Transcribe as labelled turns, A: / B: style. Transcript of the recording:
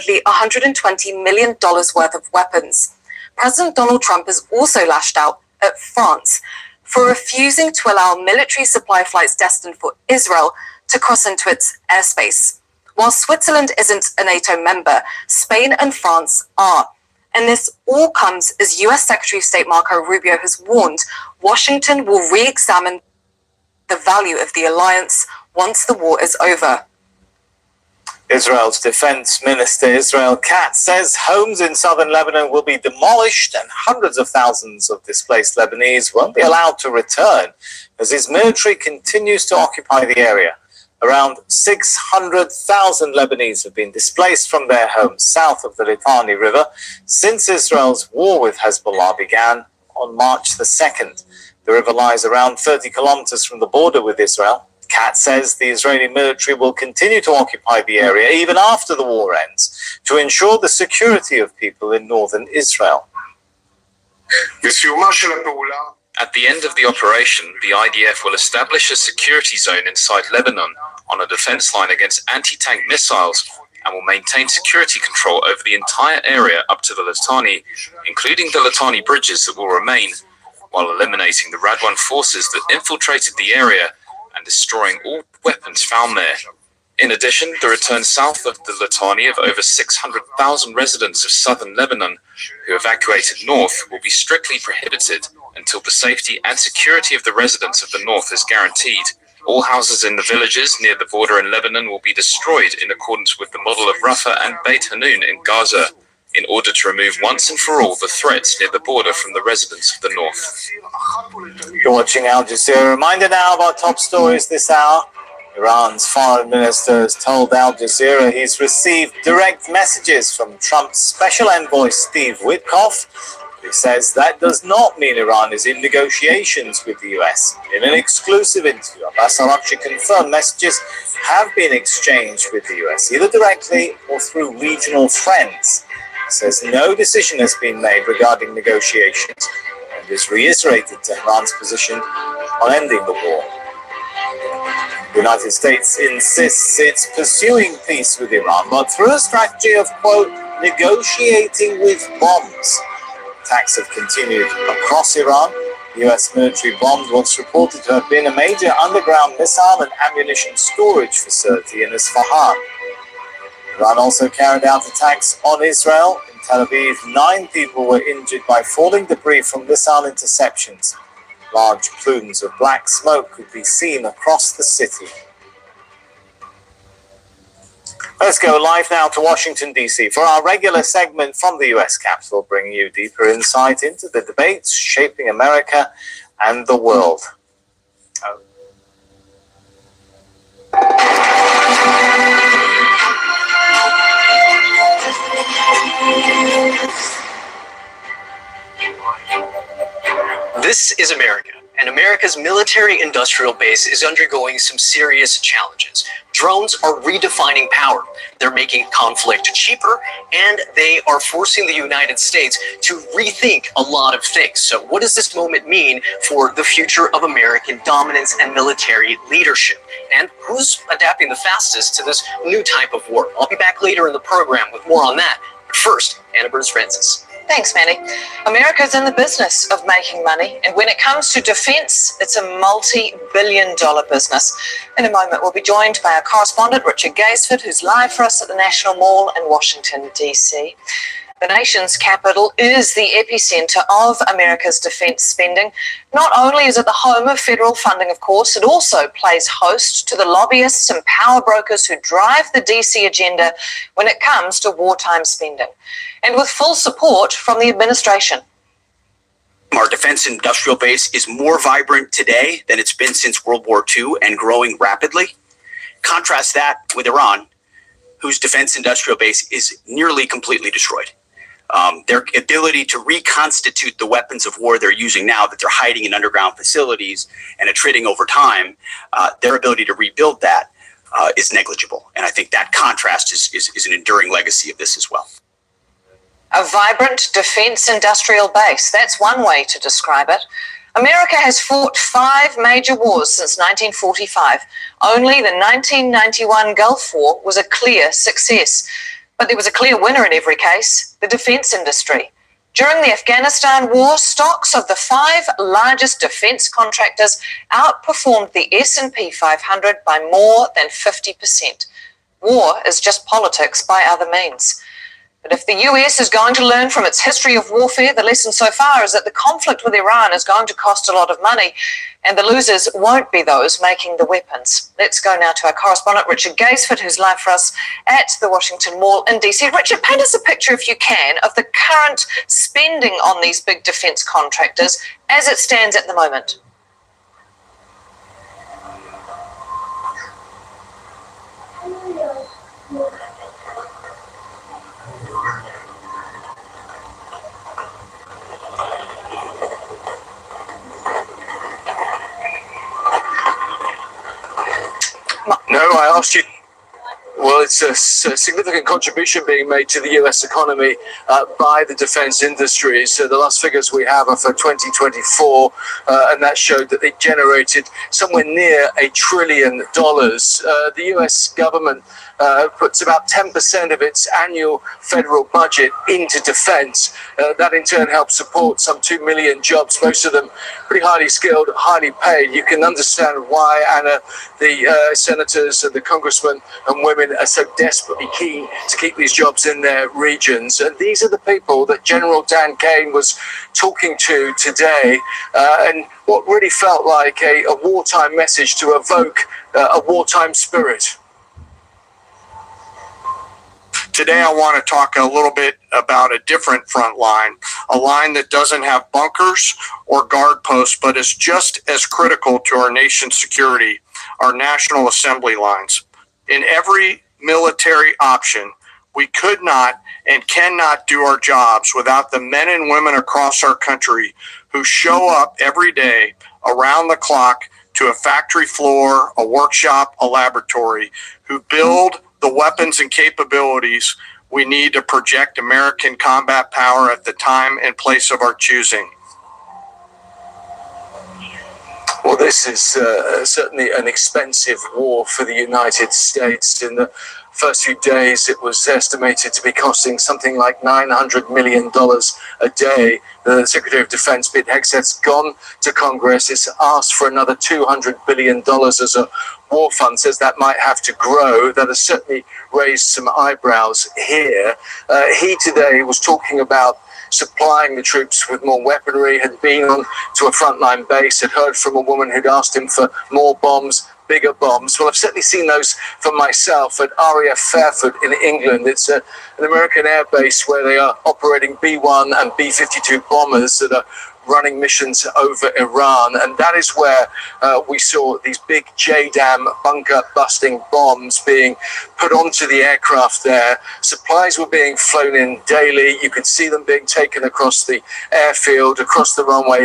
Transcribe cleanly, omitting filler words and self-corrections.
A: $120 million worth of weapons. President Donald Trump has also lashed out at France for refusing to allow military supply flights destined for Israel to cross into its airspace. While Switzerland isn't a NATO member, Spain and France are. And this all comes as US Secretary of State Marco Rubio has warned Washington will re-examine the value of the alliance once the war is over.
B: Israel's Defense Minister Israel Katz says homes in southern Lebanon will be demolished and hundreds of thousands of displaced Lebanese won't be allowed to return as his military continues to occupy the area. Around 600,000 Lebanese have been displaced from their homes south of the Litani River since Israel's war with Hezbollah began on March the 2nd. The river lies around 30 kilometers from the border with Israel. Katz says the Israeli military will continue to occupy the area even after the war ends to ensure the security of people in northern Israel.
C: At the end of the operation, the IDF will establish a security zone inside Lebanon on a defense line against anti-tank missiles and will maintain security control over the entire area up to the Litani, including the Litani bridges that will remain, while eliminating the Radwan forces that infiltrated the area and destroying all weapons found there. In addition, the return south of the Litani of over 600,000 residents of southern Lebanon who evacuated north will be strictly prohibited until the safety and security of the residents of the north is guaranteed. All houses in the villages near the border in Lebanon will be destroyed in accordance with the model of Rafah and Beit Hanun in Gaza, in order to remove once and for all the threats near the border from the residents of the north.
B: You're watching Al Jazeera. Reminder now of our top stories this hour. Iran's foreign minister has told Al Jazeera he's received direct messages from Trump's special envoy Steve Witkoff. He says that does not mean Iran is in negotiations with the US. In an exclusive interview, Abbas Araghchi confirmed messages have been exchanged with the US, either directly or through regional friends. He says no decision has been made regarding negotiations and has reiterated Tehran's position on ending the war. The United States insists it's pursuing peace with Iran, but through a strategy of, quote, negotiating with bombs. Attacks have continued across Iran. The US military bombed what's reported to have been a major underground missile and ammunition storage facility in Isfahan. Iran also carried out attacks on Israel. In Tel Aviv, 9 people were injured by falling debris from missile interceptions. Large plumes of black smoke could be seen across the city. Let's go live now to Washington, D.C. for our regular segment from the U.S. Capitol, bringing you deeper insight into the debates shaping America and the world.
D: This is America, and America's military-industrial base is undergoing some serious challenges. Drones are redefining power. They're making conflict cheaper, and they are forcing the United States to rethink a lot of things. So what does this moment mean for the future of American dominance and military leadership? And who's adapting the fastest to this new type of war? I'll be back later in the program with more on that. But first, Anna Burns-Francis.
A: Thanks, Manny. America's in the business of making money, and when it comes to defense, it's a multi-billion-dollar business. In a moment, we'll be joined by our correspondent, Richard Gaisford, who's live for us at the National Mall in Washington, D.C. The nation's capital is the epicenter of America's defense spending. Not only is it the home of federal funding, of course, it also plays host to the lobbyists and power brokers who drive the DC agenda when it comes to wartime spending, and with full support from the administration.
E: Our defense industrial base is more vibrant today than it's been since World War II and growing rapidly. Contrast that with Iran, whose defense industrial base is nearly completely destroyed. Their ability to reconstitute the weapons of war they're using now that they're hiding in underground facilities and attriting over time, their ability to rebuild that is negligible. And I think that contrast is an enduring legacy of this as well.
A: A vibrant defense industrial base, that's one way to describe it. America has fought 5 major wars since 1945. Only the 1991 Gulf War was a clear success. But there was a clear winner in every case, the defence industry. During the Afghanistan war, stocks of the 5 largest defence contractors outperformed the S&P 500 by more than 50%. War is just politics by other means. But if the US is going to learn from its history of warfare, the lesson so far is that the conflict with Iran is going to cost a lot of money, and the losers won't be those making the weapons. Let's go now to our correspondent, Richard Gaisford, who's live for us at the Washington Mall in DC. Richard, paint us a picture, if you can, of the current spending on these big defence contractors as it stands at the moment.
F: No, I asked you. Well, it's a significant contribution being made to the US economy by the defense industry. So the last figures we have are for 2024, and that showed that they generated somewhere near $1 trillion. The US government puts about 10% of its annual federal budget into defense. That in turn helps support some 2 million jobs, most of them pretty highly skilled, highly paid. You can understand why, Anna, the senators and the congressmen and women are so desperately keen to keep these jobs in their regions. And these are the people that General Dan Kane was talking to today, and what really felt like a wartime message to evoke a wartime spirit.
G: Today, I want to talk a little bit about a different front line, a line that doesn't have bunkers or guard posts, but is just as critical to our nation's security, our National Assembly lines. In every military option, we could not and cannot do our jobs without the men and women across our country who show up every day around the clock to a factory floor, a workshop, a laboratory, who build the weapons and capabilities we need to project American combat power at the time and place of our choosing.
F: Well, this is certainly an expensive war for the United States. In the first few days, it was estimated to be costing something like $900 million a day. The Secretary of Defense, Pete Hegseth's gone to Congress. It's asked for another $200 billion as a war fund, says that might have to grow. That has certainly raised some eyebrows here. He today was talking about supplying the troops with more weaponry, had been on to a frontline base, had heard from a woman who'd asked him for more bombs, bigger bombs. Well, I've certainly seen those for myself at RAF Fairford in England. It's an American air base where they are operating B-1 and B-52 bombers that are running missions over Iran, and that is where we saw these big JDAM bunker-busting bombs being put onto the aircraft there. Supplies were being flown in daily. You could see them being taken across the airfield, across the runway,